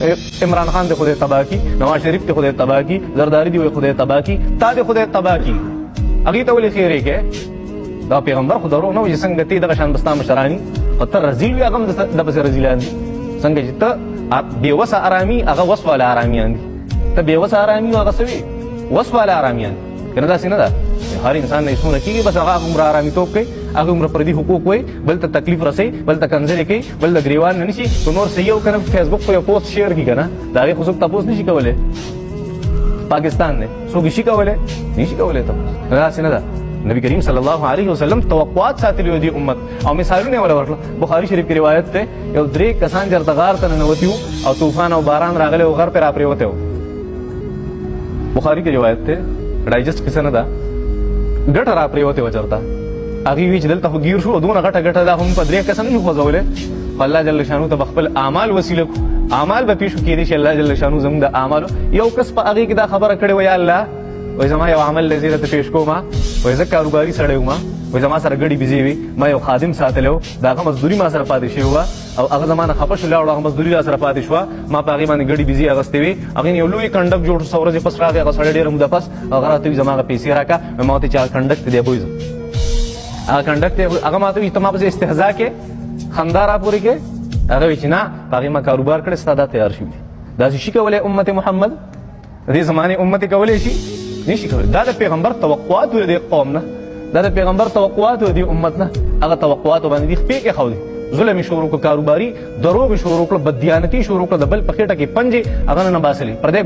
عمران خان دې خدای تباه کی، نواز شریف دې خدای تباه کی، زرداری دې خدای تباه کی، تا دې خدای تباه کی. هغې ته ولې خیرې کې دا پیغمبر خو درو نه و چې څنګه تی دغه شان بستا مشراني خو ته رزیل وي هغه هم د پسې رزیلان دي. څنګه چې ته بېوسه ارامي هغه وس والا ارامیان دي. ته بېوسه ارامي هغه څه وي وس والا ارامیان دي. که نه داسې نه ده هر انسان نه څونه کېږي بس هغه عمره اراميتوب کوي، هغه عمره پردي حقوق وایي، بل ته تکلیف رسوي، بل ته کنځلې کوي، بل د ګریوان نه نیسي. که نور څه یو که نه فیسبوک په یو پوسټ شیر کړي که نه د هغې خو څوک تپوس نه شي کولی. پاکستان دی څوک یې شي کولی نه شي کولی تپوس. داسې نه ده. نبی کریم صلی الله علیه وسلم توقعات ساتلي دي امت او مثالونه یې ولا ورکړل. بخاري شریف کې روایت دی یو 3 کسان چېرته غار ته ننوتي وو او طوفان او باران راغلی او غر پرې راپرېوتی وو. بخاري کې روایت دی ډایجسټ کیسه نه ده. ګټه راپرېوتې وه چېرته هغې وی چې دلته خو ګیر شو دونه غټه ګټه دا هم په 3 کسه نه شو خوځولی خو الله جل شانو ته به خپل اعمال وسیله کړو. اعمال به پیښ کېدی شي الله جل شانو زموږ د اعمالو یو کس په هغې کې دا خبره کړې وه یا الله وایي زما یو عمل دی زه درته پیښ کوم وایي زه کاروباري سړی وم وایي زما سره ګډې بيزې وي ما یو خادم ساتلی و د هغه مزدوري ما سره پاتې شوې وه او هغه زما نه خفه شو لاړو هغه مزدوري را سره پاتې شوه ما په هغې باندې ګډې بيزې اخیستې وې هغې نه یو لوی کنډک جوړ شو څو ورځې پس راغی هغه سړی ډېره موده پس هغه راته وایي زما هغه پیسې راکړه ما ورته چې هغه کنډک ته دی بوځم هغه کنډک ته هغه ما ته وایي ته ما پسې استهزا کې خندا راپورې کې هغه وایي چې نه په هغې ما کاروبار کړی ستا دا تیار شوي داسې شي کولی امت محمد د دې زمانې امت کولی شي نه شي کولی. دا د پیغمبر توقعات د دې قوم نه دا د پیغمبر توقعات د دې امت نه هغه توقعاتو باندې دې خپې کېښودې ظلم یې شروع کړو کاروباري دروغ یې شروع کړو بددیانتي شروع کړه د بل په خېټه کې پنجې هغه نه باسلې پر دې